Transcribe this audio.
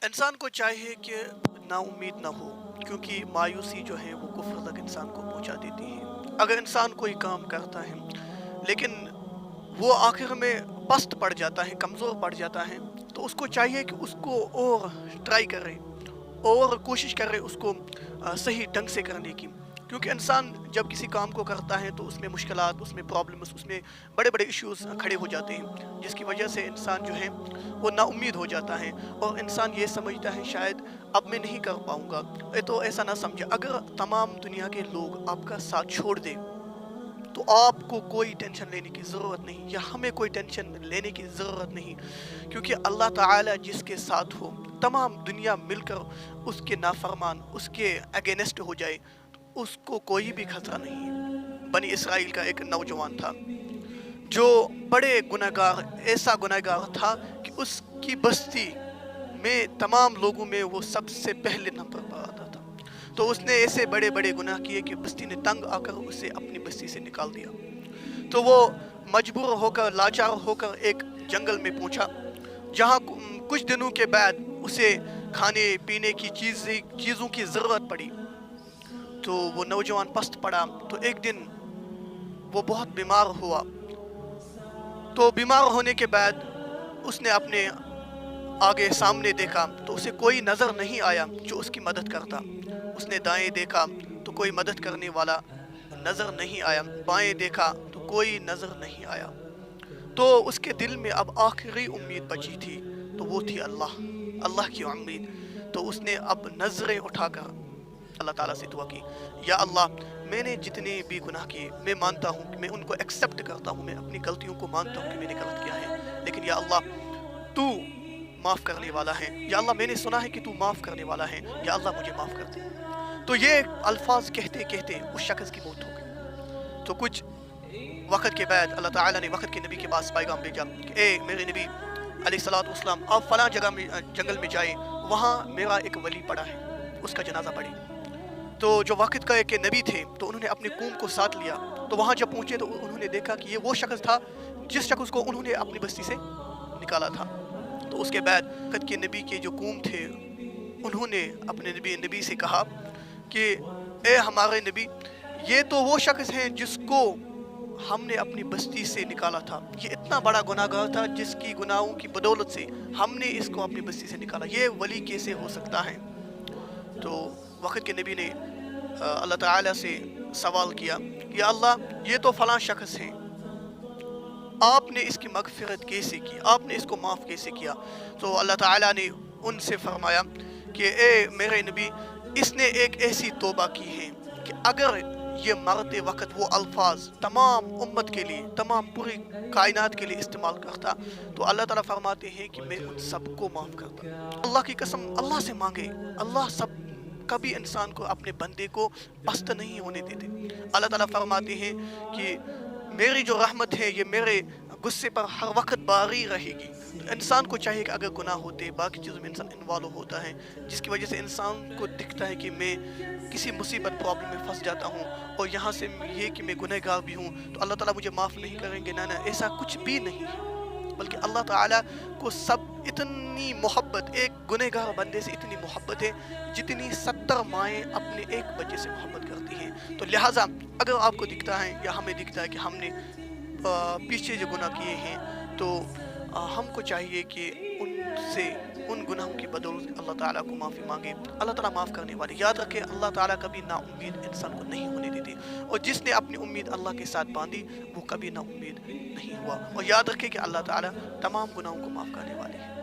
انسان کو چاہیے کہ نا امید نہ ہو، کیونکہ مایوسی جو ہے وہ کفر تک انسان کو پہنچا دیتی ہے۔ اگر انسان کوئی کام کرتا ہے لیکن وہ آخر میں پست پڑ جاتا ہے، کمزور پڑ جاتا ہے، تو اس کو چاہیے کہ اس کو اور ٹرائی کرے اور کوشش کرے اس کو صحیح ڈھنگ سے کرنے کی، کیونکہ انسان جب کسی کام کو کرتا ہے تو اس میں مشکلات، اس میں پرابلمس، اس میں بڑے بڑے ایشوز کھڑے ہو جاتے ہیں، جس کی وجہ سے انسان جو ہے وہ نا امید ہو جاتا ہے اور انسان یہ سمجھتا ہے شاید اب میں نہیں کر پاؤں گا۔ تو ایسا نہ سمجھے، اگر تمام دنیا کے لوگ آپ کا ساتھ چھوڑ دیں تو آپ کو کوئی ٹینشن لینے کی ضرورت نہیں، یا ہمیں کوئی ٹینشن لینے کی ضرورت نہیں، کیونکہ اللہ تعالیٰ جس کے ساتھ ہو، تمام دنیا مل کر اس کے نافرمان، اس کے اگینسٹ ہو جائے، تو اس کو کوئی بھی خطرہ نہیں ہے۔ بنی اسرائیل کا ایک نوجوان تھا جو بڑے گنہگار، ایسا گنہگار تھا کہ اس کی بستی میں تمام لوگوں میں وہ سب سے پہلے نمبر پر آتا تھا، تو اس نے ایسے بڑے بڑے گناہ کیے کہ بستی نے تنگ آ کر اسے اپنی بستی سے نکال دیا، تو وہ مجبور ہو کر، لاچار ہو کر ایک جنگل میں پہنچا، جہاں کچھ دنوں کے بعد اسے کھانے پینے کی چیزوں کی ضرورت پڑی، تو وہ نوجوان پست پڑا، تو ایک دن وہ بہت بیمار ہوا، تو بیمار ہونے کے بعد اس نے اپنے آگے سامنے دیکھا تو اسے کوئی نظر نہیں آیا جو اس کی مدد کرتا، اس نے دائیں دیکھا تو کوئی مدد کرنے والا نظر نہیں آیا، بائیں دیکھا تو کوئی نظر نہیں آیا، تو اس کے دل میں اب آخری امید بچی تھی، تو وہ تھی اللہ کی امید، تو اس نے اب نظریں اٹھا کر اللہ تعالیٰ سے دعا کی، یا اللہ میں نے جتنے بھی گناہ کیے میں مانتا ہوں کہ میں ان کو ایکسیپٹ کرتا ہوں، میں اپنی غلطیوں کو مانتا ہوں کہ میں نے غلط کیا ہے، لیکن یا اللہ تو معاف کرنے والا ہے، یا اللہ میں نے سنا ہے کہ تو معاف کرنے والا ہے، یا اللہ مجھے معاف کر دے۔ تو یہ الفاظ کہتے کہتے اس شخص کی موت ہو گئی، تو کچھ وقت کے بعد اللہ تعالیٰ نے وقت کے نبی کے پاس پیغام بھیجا کہ اے میرے نبی علیہ الصلوۃ والسلام، آپ فلاں جگہ میں جنگل میں جائیں، وہاں میرا ایک ولی پڑا ہے، اس کا جنازہ پڑھی۔ تو جو وقت کا ایک نبی تھے تو انہوں نے اپنی قوم کو ساتھ لیا، تو وہاں جب پہنچے تو انہوں نے دیکھا کہ یہ وہ شخص تھا جس شخص کو انہوں نے اپنی بستی سے نکالا تھا، تو اس کے بعد وقت کے نبی کے جو قوم تھے انہوں نے اپنے نبی سے کہا کہ اے ہمارے نبی، یہ تو وہ شخص ہیں جس کو ہم نے اپنی بستی سے نکالا تھا، یہ اتنا بڑا گناہ گار تھا جس کی گناہوں کی بدولت سے ہم نے اس کو اپنی بستی سے نکالا، یہ ولی کیسے ہو سکتا ہے؟ تو وقت کے نبی نے اللہ تعالیٰ سے سوال کیا، یا اللہ یہ تو فلاں شخص ہیں، آپ نے اس کی مغفرت کیسے کی، آپ نے اس کو معاف کیسے کیا؟ تو اللہ تعالیٰ نے ان سے فرمایا کہ اے میرے نبی، اس نے ایک ایسی توبہ کی ہے کہ اگر یہ مرتے وقت وہ الفاظ تمام امت کے لیے، تمام پوری کائنات کے لیے استعمال کرتا تو اللہ تعالیٰ فرماتے ہیں کہ میں ان سب کو معاف کرتا۔ اللہ کی قسم، اللہ سے مانگے، اللہ کبھی انسان کو، اپنے بندے کو پست نہیں ہونے دیتے۔ اللہ تعالیٰ فرماتے ہیں کہ میری جو رحمت ہے یہ میرے غصے پر ہر وقت باقی رہے گی۔ تو انسان کو چاہیے کہ اگر گناہ ہوتے، باقی چیزوں میں انسان انوالو ہوتا ہے، جس کی وجہ سے انسان کو دکھتا ہے کہ میں کسی مصیبت پرابلم میں پھنس جاتا ہوں، اور یہاں سے یہ کہ میں گنہ گار بھی ہوں تو اللہ تعالیٰ مجھے معاف نہیں کریں گے، نہ ایسا کچھ بھی نہیں ہے، بلکہ اللہ تعالیٰ کو اتنی محبت ایک گنہ گار بندے سے اتنی محبت ہے جتنی 70 مائیں اپنے ایک بچے سے محبت کرتی ہیں۔ تو لہٰذا اگر آپ کو دکھتا ہے یا ہمیں دکھتا ہے کہ ہم نے پیچھے جو گناہ کیے ہیں، تو ہم کو چاہیے کہ ان گناہوں کی بدولت اللہ تعالیٰ کو معافی مانگے، اللہ تعالیٰ معاف کرنے والے۔ یاد رکھے اللہ تعالیٰ کبھی نا امید انسان کو نہیں ہونے دیتی، اور جس نے اپنی امید اللہ کے ساتھ باندھی وہ کبھی نا امید نہیں ہوا، اور یاد رکھے کہ اللہ تعالیٰ تمام گناہوں کو معاف کرنے والے ہیں۔